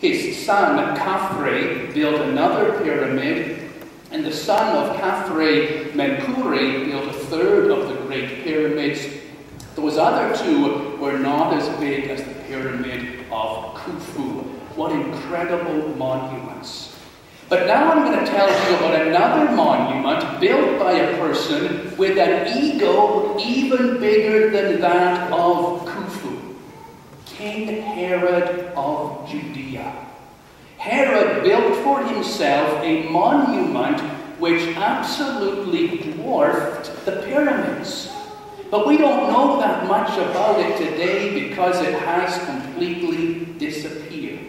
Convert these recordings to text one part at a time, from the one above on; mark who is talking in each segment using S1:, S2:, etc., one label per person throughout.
S1: His son Khafre built another pyramid, and the son of Khafre, Menkaure, built a third of the great pyramids. Those other two were not as big as the pyramid of Khufu. What incredible monuments. But now I'm going to tell you about another monument built by a person with an ego even bigger than that of Khufu. King Herod of Judea. Herod built for himself a monument which absolutely dwarfed the pyramids. But we don't know that much about it today because it has completely disappeared.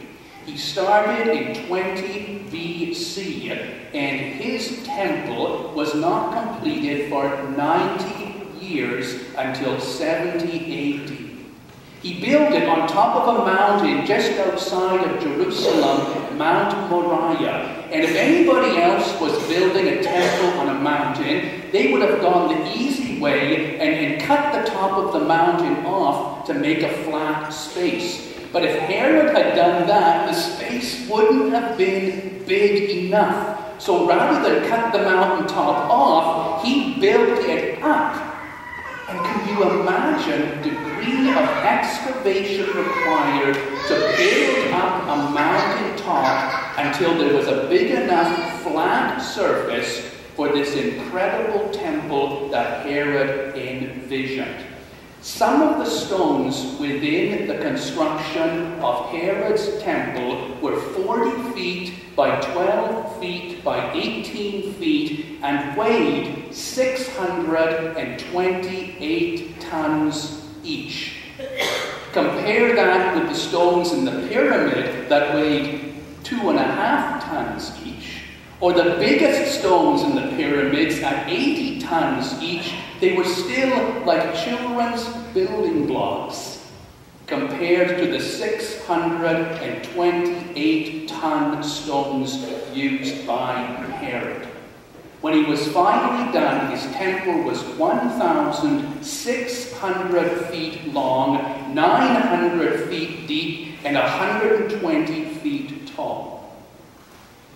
S1: He started in 20 BC, and his temple was not completed for 90 years until 70 AD. He built it on top of a mountain just outside of Jerusalem, Mount Moriah. And if anybody else was building a temple on a mountain, they would have gone the easy way and cut the top of the mountain off to make a flat space. But if Herod had done that, the space wouldn't have been big enough. So rather than cut the mountaintop off, he built it up. And can you imagine the degree of excavation required to build up a mountaintop until there was a big enough flat surface for this incredible temple that Herod envisioned? Some of the stones within the construction of Herod's temple were 40 feet by 12 feet by 18 feet and weighed 628 tons each. Compare that with the stones in the pyramid that weighed 2.5 tons each, or the biggest stones in the pyramids at 80 tons each. They were still like children's building blocks compared to the 628-ton stones used by Herod. When he was finally done, his temple was 1,600 feet long, 900 feet deep, and 120 feet tall.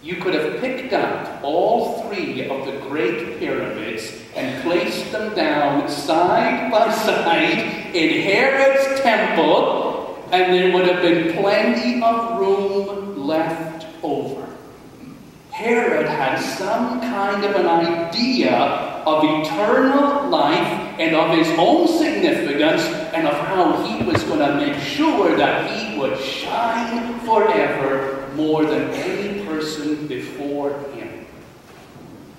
S1: You could have picked up all three of the great pyramids and placed them down side by side in Herod's temple, and there would have been plenty of room left over. Herod had some kind of an idea of eternal life and of his own significance and of how he was going to make sure that he would shine forever more than any person before him.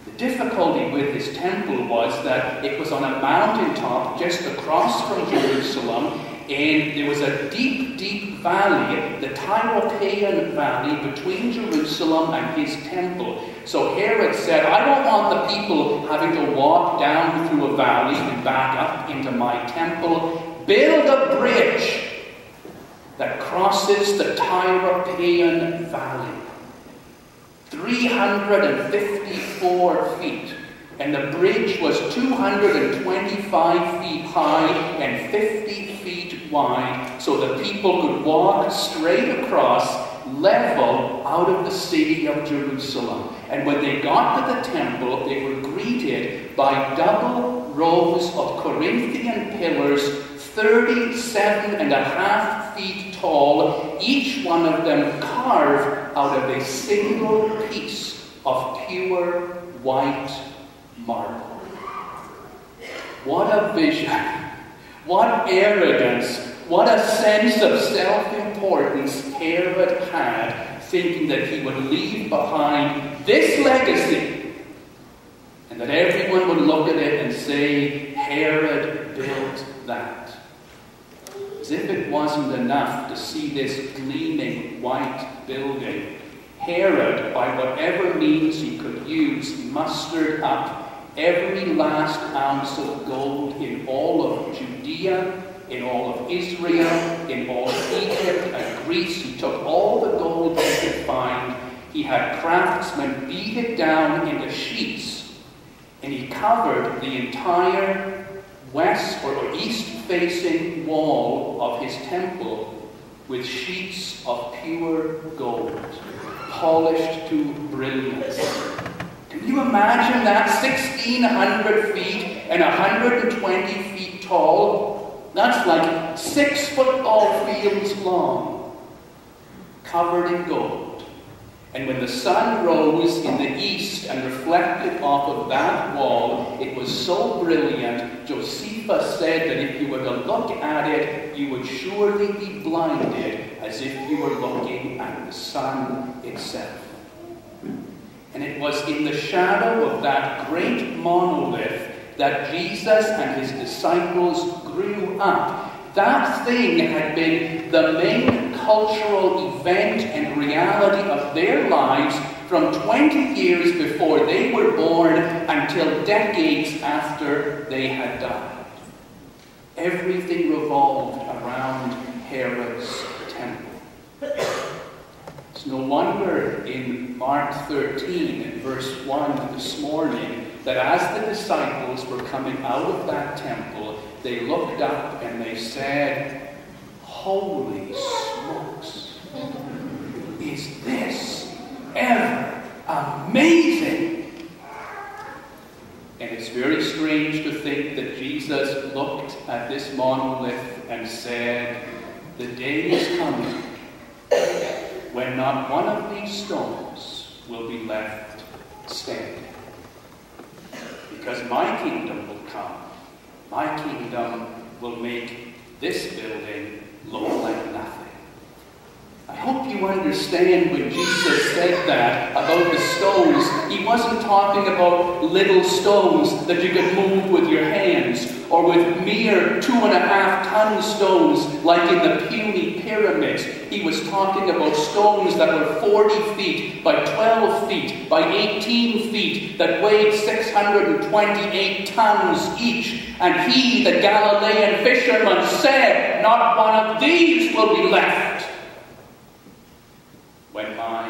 S1: The difficulty with his temple was that it was on a mountaintop just across from Jerusalem, and there was a deep, deep valley, the Tyropaean Valley, between Jerusalem and his temple. So Herod said, I don't want the people having to walk down through a valley and back up into my temple. Build a bridge that crosses the Tyropaean Valley. 354 feet. And the bridge was 225 feet high and 50 feet wide, so the people could walk straight across, level, out of the city of Jerusalem. And when they got to the temple, they were greeted by double rows of Corinthian pillars, 37.5 feet tall, each one of them carved out of a single piece of pure white marble. What a vision! What arrogance! What a sense of self-importance Herod had, thinking that he would leave behind this legacy and that everyone would look at it and say, Herod built that. As if it wasn't enough to see this gleaming white building, Herod, by whatever means he could use, mustered up every last ounce of gold in all of Judea, in all of Israel, in all of Egypt and Greece. He took all the gold he could find. He had craftsmen beat it down into sheets, and he covered the entire west or east-facing wall of his temple with sheets of pure gold, polished to brilliance. Can you imagine that? 1,600 feet and 120 feet tall. That's like 6 football fields long, covered in gold. And when the sun rose in the east and reflected off of that wall, it was so brilliant, Josephus said that if you were to look at it, you would surely be blinded as if you were looking at the sun itself. And it was in the shadow of that great monolith that Jesus and his disciples grew up. That thing had been the main cultural event and reality of their lives from 20 years before they were born until decades after they had died. Everything revolved around Herod's temple. It's no wonder in Mark 13 and verse 1 this morning that as the disciples were coming out of that temple, they looked up and they said, "Holy smokes, is this ever amazing?" And it's very strange to think that Jesus looked at this monolith and said, "The day is coming when not one of these stones will be left standing. Because my kingdom will come. My kingdom will make this building look like nothing." I hope you understand when Jesus said that about the stones, he wasn't talking about little stones that you could move with your hands, or with mere 2.5-ton stones like in the puny pyramids. He was talking about stones that were 40 feet by 12 feet by 18 feet that weighed 628 tons each. And he, the Galilean fisherman, said, "Not one of these will be left when my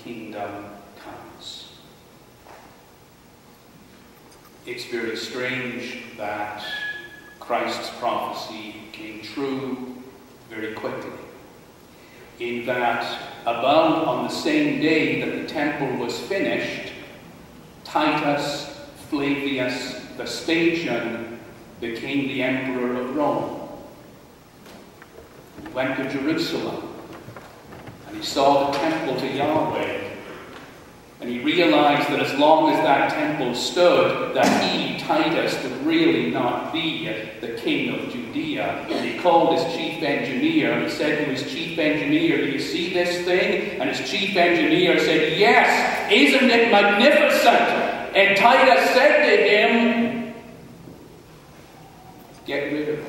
S1: kingdom comes." It's very strange that Christ's prophecy came true very quickly, in that about on the same day that the temple was finished, Titus Flavius Vespasian became the emperor of Rome. He went to Jerusalem, and he saw the temple to Yahweh, and he realized that as long as that temple stood, that he, Titus, would really not be the king of Judea. And he called his chief engineer, and he said to his chief engineer, "Do you see this thing?" And his chief engineer said, "Yes, isn't it magnificent?" And Titus said to him, "Get rid of it."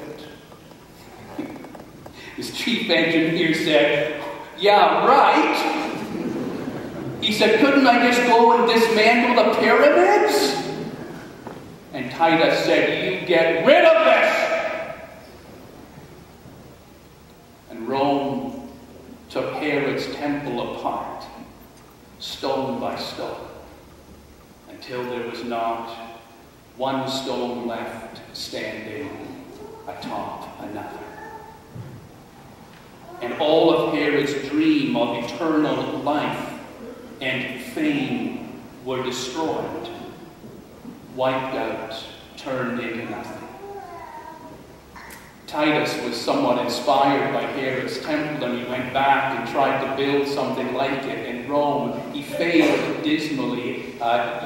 S1: His chief engineer said, "Yeah, right." He said, "Couldn't I just go and dismantle the pyramids?" And Titus said, "You get rid of this." And Rome took Herod's temple apart, stone by stone, until there was not one stone left standing atop another. And all of Herod's dream of eternal life and fame were destroyed, wiped out, turned into nothing. Titus was somewhat inspired by Herod's temple, and he went back and tried to build something like it in Rome. He failed dismally.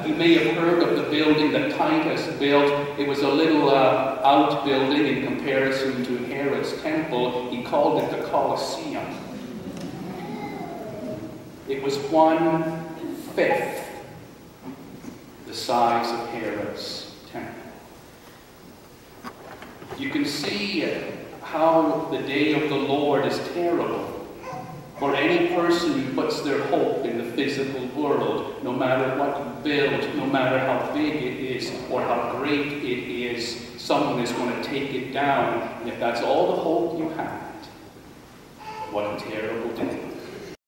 S1: You may have heard of the building that Titus built. It was a little outbuilding in comparison to Herod's temple. He called it the Colosseum. It was 1/5 the size of Herod's temple. You can see how the day of the Lord is terrible for any person who puts their hope in the physical world. No matter what you build, no matter how big it is or how great it is, someone is going to take it down. And if that's all the hope you had, what a terrible day.